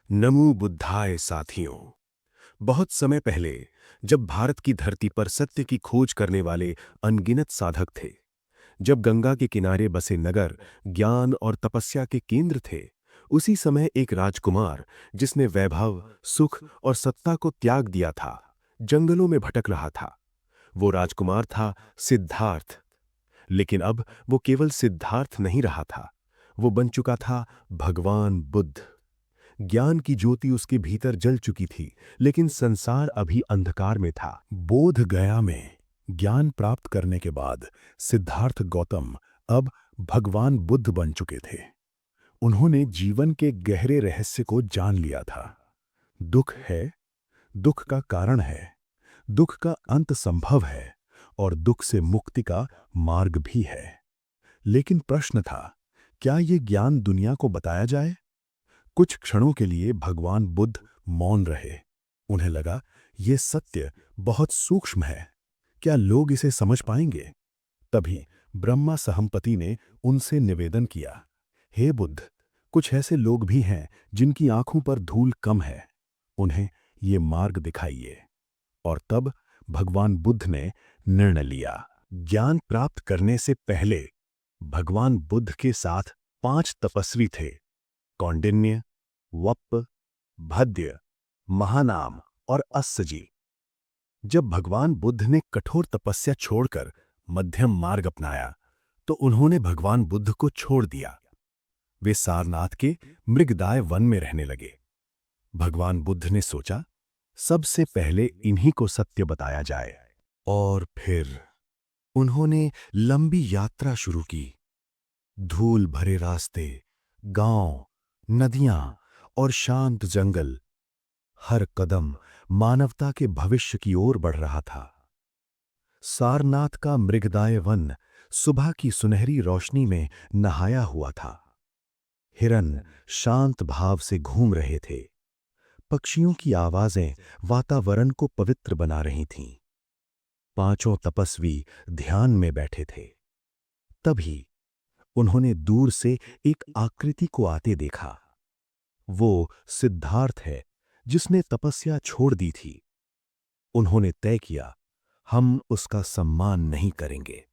नमो बुद्धाय साथियों। बहुत समय पहले जब भारत की धरती पर सत्य की खोज करने वाले अनगिनत साधक थे, जब गंगा के किनारे बसे नगर ज्ञान और तपस्या के केंद्र थे, उसी समय एक राजकुमार जिसने वैभव, सुख और सत्ता को त्याग दिया था, जंगलों में भटक रहा था। वो राजकुमार था सिद्धार्थ। लेकिन अब वो केवल सिद्धार्थ नहीं रहा था, वो बन चुका था भगवान बुद्ध। ज्ञान की ज्योति उसके भीतर जल चुकी थी, लेकिन संसार अभी अंधकार में था। बोध गया में ज्ञान प्राप्त करने के बाद सिद्धार्थ गौतम अब भगवान बुद्ध बन चुके थे। उन्होंने जीवन के गहरे रहस्य को जान लिया था। दुख है, दुख का कारण है, दुख का अंत संभव है और दुख से मुक्ति का मार्ग भी है। लेकिन प्रश्न था, क्या ये ज्ञान दुनिया को बताया जाए? कुछ क्षणों के लिए भगवान बुद्ध मौन रहे। उन्हें लगा ये सत्य बहुत सूक्ष्म है, क्या लोग इसे समझ पाएंगे? तभी ब्रह्मा सहमपति ने उनसे निवेदन किया, हे बुद्ध, कुछ ऐसे लोग भी हैं जिनकी आंखों पर धूल कम है, उन्हें ये मार्ग दिखाइए। और तब भगवान बुद्ध ने निर्णय लिया। ज्ञान प्राप्त करने से पहले भगवान बुद्ध के साथ 5 तपस्वी थे: कौंडिन्य, वप्प, भद्य, महानाम और अस्सजी। जब भगवान बुद्ध ने कठोर तपस्या छोड़कर मध्यम मार्ग अपनाया, तो उन्होंने भगवान बुद्ध को छोड़ दिया। वे सारनाथ के मृगदाय वन में रहने लगे। भगवान बुद्ध ने सोचा, सबसे पहले इन्हीं को सत्य बताया जाए। और फिर उन्होंने लंबी यात्रा शुरू की। धूल भरे रास्ते, गांव, नदियां और शांत जंगल, हर कदम मानवता के भविष्य की ओर बढ़ रहा था। सारनाथ का मृगदाय वन सुबह की सुनहरी रोशनी में नहाया हुआ था। हिरन शांत भाव से घूम रहे थे। पक्षियों की आवाजें वातावरण को पवित्र बना रही थीं। 5 तपस्वी ध्यान में बैठे थे। तभी उन्होंने दूर से एक आकृति को आते देखा। वो सिद्धार्थ है जिसने तपस्या छोड़ दी थी। उन्होंने तय किया, हम उसका सम्मान नहीं करेंगे।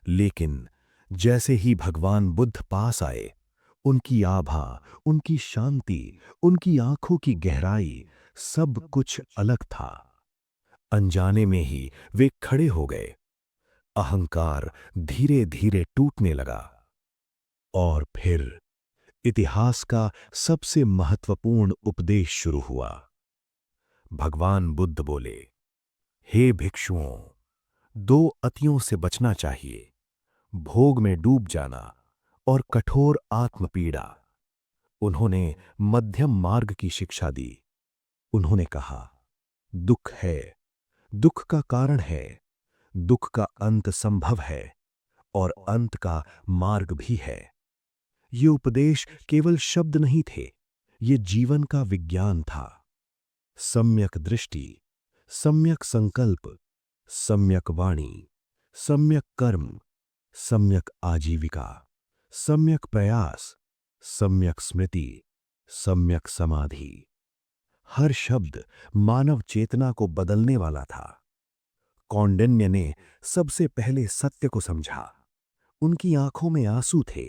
लेकिन जैसे ही भगवान बुद्ध पास आए, उनकी आभा, उनकी शांति, उनकी आंखों की गहराई, सब कुछ अलग था। अनजाने में ही वे खड़े हो गए। अहंकार धीरे धीरे टूटने लगा। और फिर इतिहास का सबसे महत्वपूर्ण उपदेश शुरू हुआ। भगवान बुद्ध बोले, हे भिक्षुओं, 2 अतियों से बचना चाहिए: भोग में डूब जाना और कठोर आत्मपीड़ा। उन्होंने मध्यम मार्ग की शिक्षा दी। उन्होंने कहा, दुख है, दुख का कारण है, दुख का अंत संभव है और अंत का मार्ग भी है। ये उपदेश केवल शब्द नहीं थे, ये जीवन का विज्ञान था। सम्यक दृष्टि, सम्यक संकल्प, सम्यक वाणी, सम्यक कर्म, सम्यक आजीविका, सम्यक प्रयास, सम्यक स्मृति, सम्यक समाधि। हर शब्द मानव चेतना को बदलने वाला था। कौंडिन्य ने सबसे पहले सत्य को समझा। उनकी आंखों में आंसू थे।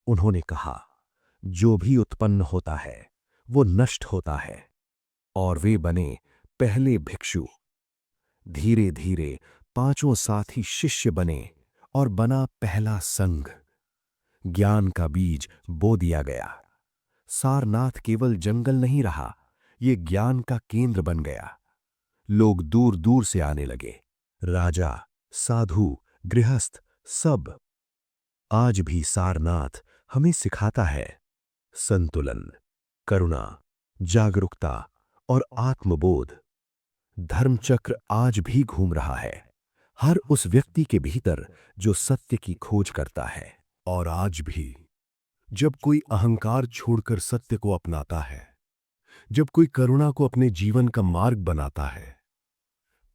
उन्होंने कहा, जो भी उत्पन्न होता है वो नष्ट होता है। और वे बने पहले भिक्षु। धीरे धीरे 5 साथी शिष्य बने और बना पहला संघ। ज्ञान का बीज बो दिया गया। सारनाथ केवल जंगल नहीं रहा, ये ज्ञान का केंद्र बन गया। लोग दूर दूर से आने लगे, राजा, साधु, गृहस्थ, सब। आज भी सारनाथ हमें सिखाता है संतुलन, करुणा, जागरूकता और आत्मबोध। धर्मचक्र आज भी घूम रहा है, हर उस व्यक्ति के भीतर जो सत्य की खोज करता है। और आज भी जब कोई अहंकार छोड़कर सत्य को अपनाता है, जब कोई करुणा को अपने जीवन का मार्ग बनाता है,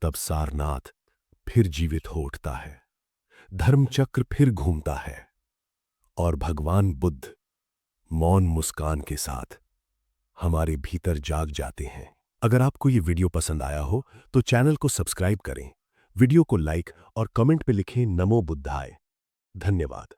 तब सारनाथ फिर जीवित हो उठता है, धर्मचक्र फिर घूमता है। और भगवान बुद्ध मौन मुस्कान के साथ हमारे भीतर जाग जाते हैं। अगर आपको ये वीडियो पसंद आया हो तो चैनल को सब्सक्राइब करें, वीडियो को लाइक और कमेंट पे लिखें नमो बुद्धाय। धन्यवाद।